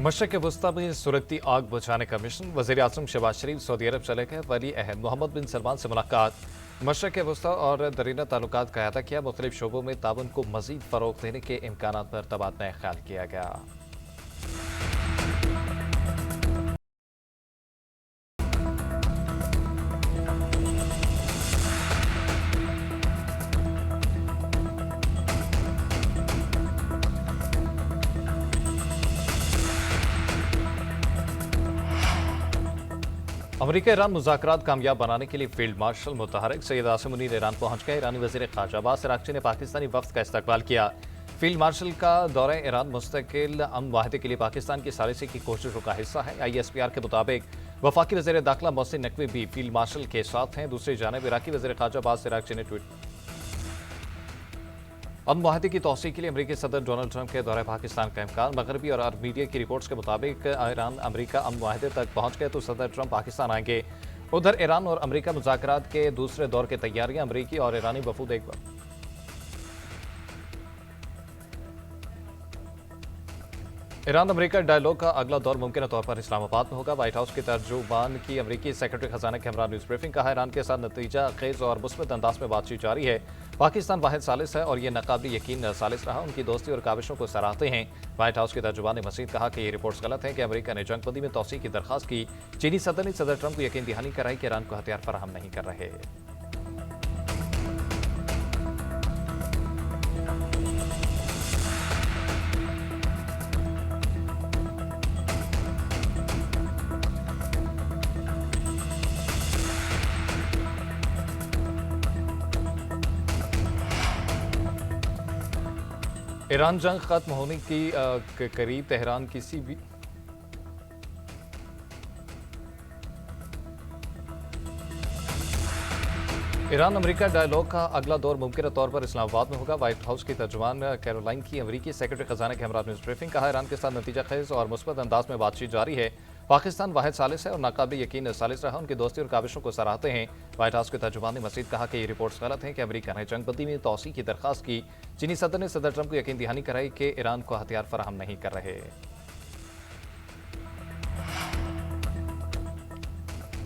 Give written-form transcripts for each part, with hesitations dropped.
मशरक़ वस्ती में सुलगती आग बुझाने का मिशन। वज़ीर-ए-आज़म शहबाज शरीफ सऊदी अरब चले गए। वली अहद मोहम्मद बिन सलमान से मुलाकात। मशरक़ वस्ती और दरीना ताल्लुकात का अहाता किया। मुख्तलिफ शोबों में ताउन को मज़ीद फ़रोग़ देने के इम्कानात पर तबादला ख्याल किया गया। अमरीका ईरान मुज़ाकरात कामयाब बनाने के लिए फील्ड मार्शल मुतहर्रिक सैयद आसिम मुनीर ईरान पहुंच गए। ईरानी वज़ीर ख़ारजा अब्बास अराग़ची ने पाकिस्तानी वफ़द का इस्तकबाल किया। फील्ड मार्शल का दौरा ईरान मुस्तकिल अमन माहिदे के लिए पाकिस्तान की सालिसी की कोशिशों का हिस्सा है। ISPR के मुताबिक वफाकी वज़ीर दाखिला मोहसिन नकवी भी फील्ड मार्शल के साथ हैं। दूसरी जानिब इराकी वज़ीर ख़ारजा अब्बास अराग़ची ने ट्वीट अमन माहिदे की तौसीक़ के लिए अमरीकी सदर डोनाल्ड ट्रंप के दौरे पाकिस्तान का इम्कान। मगरबी और अरब मीडिया की रिपोर्ट्स के मुताबिक ईरान अमरीका अमन माहिदे तक पहुंच गए तो सदर ट्रंप पाकिस्तान आएंगे। उधर ईरान और अमरीका मुज़ाकरात के दूसरे दौर की तैयारियां। अमरीकी और ईरानी वफूद एक बार ईरान अमरीका डायलॉग का अगला दौर मुमकिन तौर पर इस्लामाबाद में होगा। व्हाइट हाउस के तर्जुमान की अमरीकी सेक्रेटरी खजाना के हमरा न्यूज़ ब्रीफिंग कहा। ईरान के साथ नतीजा खेज और मुस्बत अंदाज में बातचीत जारी है। पाकिस्तान वाहिद सालिस है और यह नाकाबिल यकीन सालिस रहा। उनकी दोस्ती और काविशों को सराहते हैं। व्हाइट हाउस के तर्जुमान ने मज़ीद कहा कि ये रिपोर्ट्स गलत हैं कि अमरीका ने जंगबंदी में तौसीक़ की दरख्वास्त की। चीनी सदर ने सदर ट्रंप को यकीन दहानी कराई कि ईरान को हथियार फराहम नहीं कर रहे। ईरान जंग खत्म होने की करीब तेहरान किसी भी ईरान अमरीका डायलॉग का अगला दौर मुमकिन तौर पर इस्लामाबाद में होगा। व्हाइट हाउस की तर्जुमान कैरोलाइन की अमरीकी सेक्रेटरी खजाना के हमरा न्यूज़ ब्रीफिंग कहा। ईरान के साथ नतीजा खेज और मुस्बत अंदाज में बातचीत जारी है। पाकिस्तान वाहिद सालिस है और नाकाबिल यकीन सालिस रहा। उनकी दोस्ती और काविशों को सराहते हैं। व्हाइट हाउस के तर्जुमान ने मज़ीद कहा कि ये रिपोर्ट्स गलत हैं कि अमरीका ने जंगबंदी में तौसीक़ की दरख्वास्त की। चीनी सदर ने सदर ट्रंप को यकीन दहानी कराई कि ईरान को हथियार फराहम नहीं कर रहे।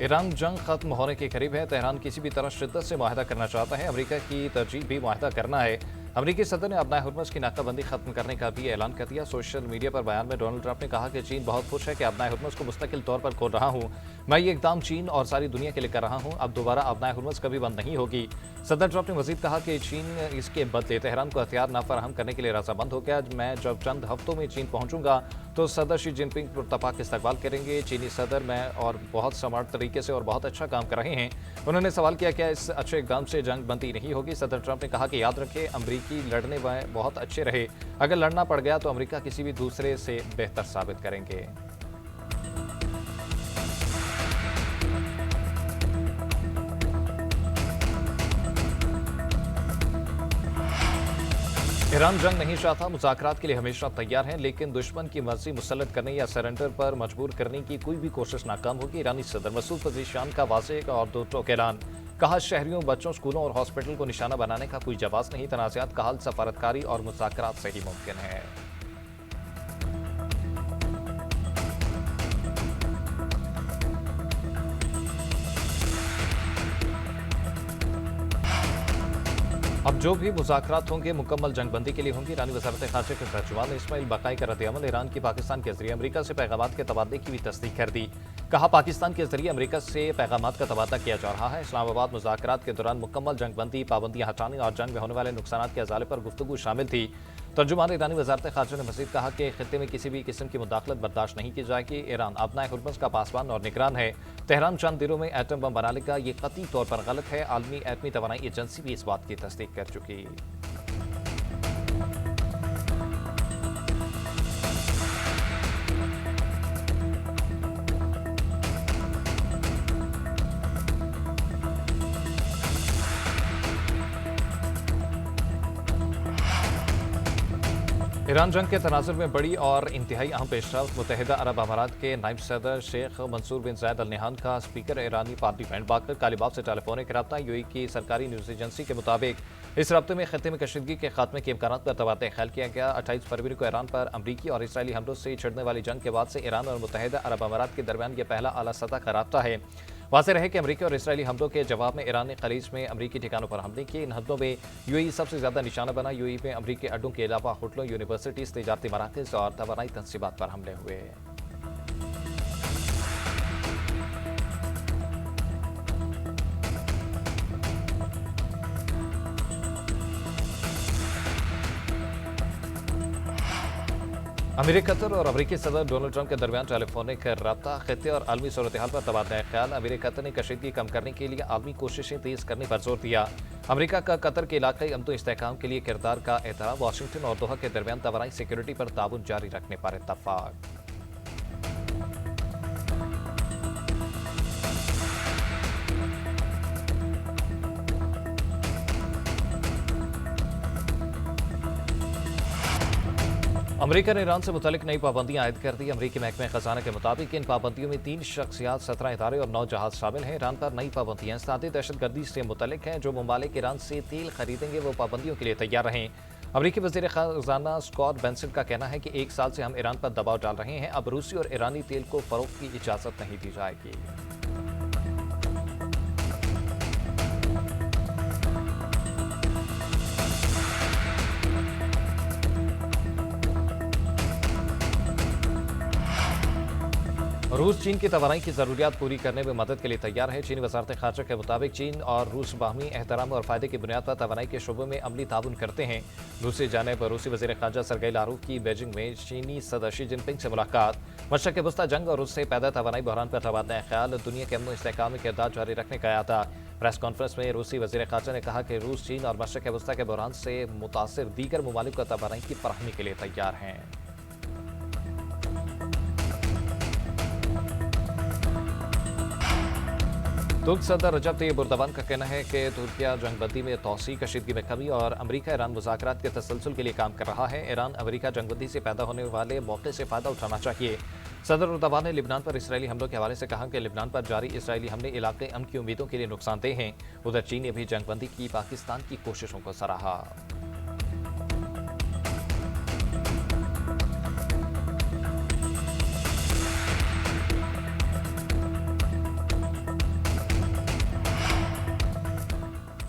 ईरान जंग खत्म होने के करीब है। तेहरान किसी भी तरह शिद्दत से मुआहदा करना चाहता है। अमरीका की तरजीह भी मुआहदा करना है। अमरीकी सदर ने अपना हुर्मुज़ की नाकाबंदी खत्म करने का भी ऐलान कर दिया। सोशल मीडिया पर बयान में डोनाल्ड ट्रंप ने कहा कि चीन बहुत खुश है कि अपना हुर्मुज़ को मुस्तकिल तौर पर खोल रहा हूँ। मैं ये इक़दाम चीन और सारी दुनिया के लिए कर रहा हूँ। अब दोबारा अपना हुर्मुज़ कभी बंद नहीं होगी। सदर ट्रंप ने मज़ीद कहा कि चीन इसके बदले तेहरान को हथियार न फराहम करने के लिए रज़ामंद हो गया। मैं जब चंद हफ्तों में चीन पहुँचूंगा तो सदर शी जिनपिंग पुरतपाक इस्तकबाल करेंगे। चीनी सदर मैं और बहुत स्मार्ट तरीके से और बहुत अच्छा काम कर रहे हैं। उन्होंने सवाल किया क्या इस अच्छे इक़दाम से जंग बंदी नहीं होगी। सदर ट्रंप ने कहा कि याद रखें अमरीकी लड़ने में बहुत अच्छे रहे। अगर लड़ना पड़ गया तो अमरीका किसी भी दूसरे से बेहतर साबित करेंगे। ईरान जंग नहीं चाहता, मुज़ाकरात के लिए हमेशा तैयार हैं, लेकिन दुश्मन की मर्जी मुसल्लत करने या सरेंडर पर मजबूर करने की कोई भी कोशिश नाकाम होगी। ईरानी सदर मसूद पज़ेशियान का वाज़ेह और दो टोक ऐलान। कहा शहरियों, बच्चों, स्कूलों और हॉस्पिटल को निशाना बनाने का कोई जवाब नहीं। तनाज़ात का हल सफारतकारी और मुज़ाकरात से ही मुमकिन है। अब जो भी मुज़ाकरात होंगे मुकम्मल जंगबंदी के लिए होंगे। ईरानी वज़ारत ख़ारजा के तर्जुमान इस्माइल बकाई का रद्द-ए-अमल ईरान की पाकिस्तान के जरिए अमरीका से पैगामात के तबादले की भी तस्दीक कर दी। कहा पाकिस्तान के जरिए अमरीका से पैगामात का तबादला किया जा रहा है। इस्लामाबाद मुज़ाकरात के दौरान मुकम्मल जंगबंदी, पाबंदियाँ हटाने और जंग में होने वाले नुकसान के अजाले पर गुफ्तगू शामिल थी। तर्जुमान ईरानी वज़ारत ख़ारजा ने मज़ीद कहा कि खित्ते में किसी भी किस्म की मुदाखलत बर्दाश्त नहीं की जाएगी। ईरान अपना हुर्मुज़ का पासबान और निगरान है। तेहरान चंद दिनों में एटम बम बना लेगा, ये कतई तौर पर गलत है। आलमी एटमी तवानाई एजेंसी भी इस बात की तस्दीक कर चुकी। ईरान जंग के तनाजुर में बड़ी और इंतहाई अहम पेशरफ्त। मुत्तहिदा अरब अमारात के नायब सदर शेख मंसूर बिन जायद अल नहान का स्पीकर ईरानी पार्लियामेंट बाकर कालिबाफ से टेलीफोनिक रब्ता। यूएई की सरकारी न्यूज़ एजेंसी के मुताबिक इस रब्ते में खत्ते में कशीदगी के खात्मे के इम्कान पर तबादला ख्याल किया गया। 28 फरवरी को ईरान पर अमरीकी और इसराइली हमलों से छिड़ने वाली जंग के बाद से ईरान और मुत्तहिदा अरब अमारात के दरमियान यह पहला आला सतह का रब्ता है। वाज़ेह रहे कि अमरीकी और इसराइली हमलों के जवाब में ईरान ने खलीज में अमरीकी ठिकानों पर हमले किए। इन हमलों में यूएई सबसे ज्यादा निशाना बना। यूएई में अमरीकी अड्डों के अलावा होटलों, यूनिवर्सिटीज, तजारती मराकज़ और तवानाई तंसीबात पर हमले हुए। अमीर कतर और अमरीकी सदर डोनाल्ड ट्रंप के दरमियान टेलीफोनिक रब्ता। खित्ते और आलमी सूरत हाल पर तबादला ख्याल। अमीर कतर ने कशीदगी कम करने के लिए आलमी कोशिशें तेज करने पर जोर दिया। अमरीका का कतर के इलाकाई अमन इस्तेहकाम के लिए किरदार का एहतराम। वाशिंगटन और दोहा के दरमियान तवानाई सिक्योरिटी पर ताउन जारी रखने पर इत्तफाक। अमरीका ने ईरान से मुतल्लिक नई पाबंदियां आयद कर दी। अमरीकी महकमे खजाना के मुताबिक इन पाबंदियों में 3 शख्सियात, 17 इदारे और 9 जहाज शामिल हैं। ईरान पर नई पाबंदियां साथ दहशतगर्दी से मुतल्लिक हैं। जो ममालिक ईरान से तेल खरीदेंगे वो पाबंदियों के लिए तैयार रहें। अमरीकी वज़ीर खजाना स्कॉट बेंसन का कहना है कि 1 साल से हम ईरान पर दबाव डाल रहे हैं। अब रूसी और ईरानी तेल को फरोख्त की इजाज़त नहीं दी जाएगी। रूस चीन की तवानाई की जरूरियात पूरी करने में मदद के लिए तैयार है। चीनी वजारत खारजा के मुताबिक चीन और रूस बाहमी एहतराम और फायदे की बुनियाद पर तवानाई के शोबे में अमली ताउन करते हैं। दूसरी जानिब रूसी वज़ीर खारजा सरगेई लारोव की बीजिंग में चीनी सदर शी जिनपिंग से मुलाकात। मशरक़ वस्ती जंग और उससे पैदा तवानाई बहरान पर तबादला ख्याल। दुनिया के अमन इस्तेहकाम में किरदार जारी रखने का था। प्रेस कॉन्फ्रेंस में रूसी वज़ीर खारजा ने कहा कि रूस, चीन और मशरक़ वस्ती के बहरान से मुतासिर दीगर ममालिक को तवानाई की फराहमी के लिए तैयार हैं। तुर्क सदर रजब तैयब एर्दोगान का कहना है कि तुर्किया जंगबंदी में तौसी, कशीदगी में कमी और अमरीका ईरान मुज़ाकरात के तसलसल के लिए काम कर रहा है। ईरान अमरीका जंगबंदी से पैदा होने वाले मौके से फ़ायदा उठाना चाहिए। सदर एर्दोगान ने लिबनान पर इसराइली हमलों के हवाले से कहा कि लिबनान पर जारी इसराइली हमले इलाके अमन की उम्मीदों के लिए नुकसानदेह हैं। उधर चीन ने भी जंगबंदी की पाकिस्तान की कोशिशों को सराहा।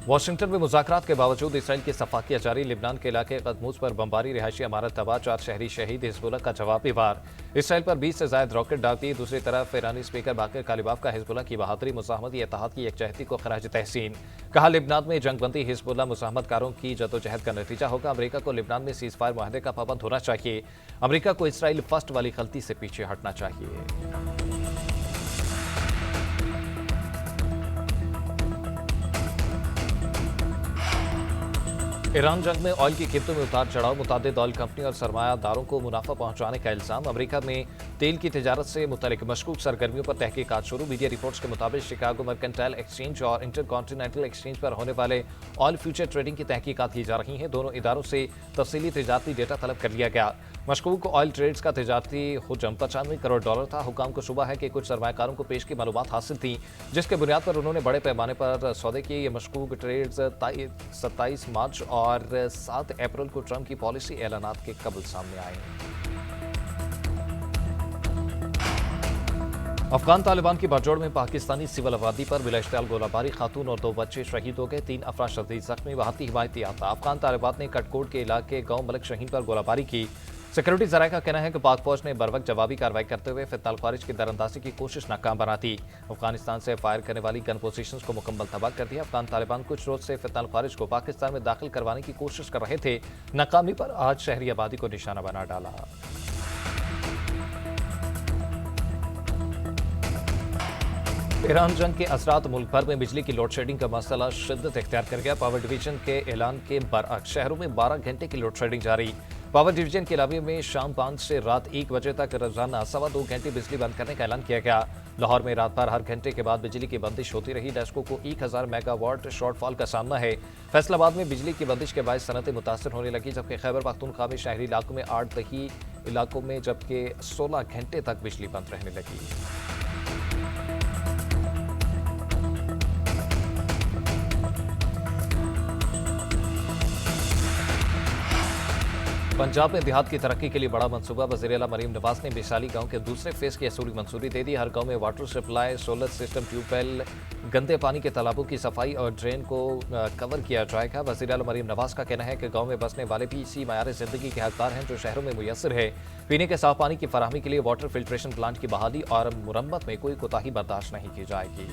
वाशिंगटन में मुज़ाकरात के बावजूद इसराइल की सफाकियां जारी। लिबनान के इलाके कदमूस पर बमबारी, रिहायशी इमारत तबाह, 4 शहरी शहीद। हिजबुल्लाह का जवाबी वार। इसराइल पर 20 से ज़ायद रॉकेट दाग दिए। दूसरी तरफ ईरानी स्पीकर बाकर कालिबाफ का हिजबुल्लाह की बहादुरी, मुज़ाहमती इत्तेहाद की यकजहती को खराज तहसीन। कहा लिबनान में जंगबंदी हिजबुल्लाह मुज़ाहमतकारों की जदोजहद का नतीजा होगा। अमरीका को लिबनान में सीज़ फायर मुआहदे का पाबंद होना चाहिए। अमरीका को इसराइल फर्स्ट वाली गलती से पीछे हटना चाहिए। ईरान जंग में ऑयल की कीमतों में उतार चढ़ाव। मुतादिद ऑयल कंपनी और सरमायादारों को मुनाफा पहुंचाने का इल्जाम। अमरीका में तेल की तिजारत से मुतल्लिक मशकूक सरगर्मियों पर तहकीकात शुरू। मीडिया रिपोर्ट्स के मुताबिक शिकागो मर्केंटाइल एक्सचेंज और इंटरकॉन्टिनेंटल एक्सचेंज पर होने वाले ऑयल फ्यूचर ट्रेडिंग की तहकीकात की जा रही हैं। दोनों इदारों से तफसीली तिजारती डेटा तलब कर लिया गया। मशकूक ऑयल ट्रेड्स का तिजारती हुजम $95 करोड़ था। हुकाम को शुबा है कि कुछ सरमाकारों को पेश की मालूमात हासिल थी, जिसके बुनियाद पर उन्होंने बड़े पैमाने पर सौदे किए। ये मशकूक ट्रेड्स 27 मार्च और 7 अप्रैल को ट्रंप की पॉलिसी ऐलानात के कबल सामने आए। अफगान तालिबान की बागडोर में पाकिस्तानी सिविल आबादी पर बिलाइश्तियाल गोलाबारी। खातून और 2 बच्चे शहीद हो गए, 3 अफराद शदीद जख्मी। वहाती हिमायती आता। अफगान तालिबान ने कटकोट के इलाके गांव मलक शहीन पर गोलाबारी की। सिक्योरिटी जराये का कहना है कि पाक फौज ने बरवक्त जवाबी कार्रवाई करते हुए फितनाल खारिज की दरअंदाजी की कोशिश नाकाम बना दी। अफगानिस्तान से फायर करने वाली गन पोजीशंस को मुकम्मल तबाह कर दिया। अफगान तालिबान कुछ रोज से फितनाल खारिज को पाकिस्तान में दाखिल करवाने की कोशिश कर रहे थे। नाकामी पर आज शहरी आबादी को निशाना बना डाला। ईरान जंग के असरात। मुल्क भर में बिजली की लोड शेडिंग का मसला शिद्दत इख्तियार कर गया। पावर डिवीजन के ऐलान के बरअक्स शहरों में 12 घंटे की लोड शेडिंग जारी। पावर डिवीजन के इलाके में शाम 5 से रात 1 बजे तक रोजाना 2.25 घंटे बिजली बंद करने का ऐलान किया गया। लाहौर में रात भर हर घंटे के बाद बिजली की बंदिश होती रही। डेस्को को 1000 मेगावाट शॉर्टफॉल का सामना है। फैसलाबाद में बिजली की बंदिश के बायस सनतें मुतासर होने लगी, जबकि खैबर पख्तूनख्वा में शहरी इलाकों में 8 दही इलाकों में जबकि 16 घंटे तक बिजली बंद रहने लगी। पंजाब में देहात की तरक्की के लिए बड़ा मंसूबा। वज़ीर आला मरीम नवाज ने बिसाली गांव के दूसरे फेज की असूली मंजूरी दे दी। हर गांव में water supply, solar system, tubewell, गंदे पानी के तालाबों की सफाई और ड्रेन को कवर किया जाएगा। वज़ीर आला मरीम नवाज का कहना है कि गांव में बसने वाले भी इसी मयार ज़िंदगी के हकदार हैं जो शहरों में मुयसर है। पीने के साफ पानी की फराहमी के लिए वाटर फिल्ट्रेशन प्लांट की बहाली और मुरम्मत में कोई कोताही बर्दाश्त नहीं की जाएगी।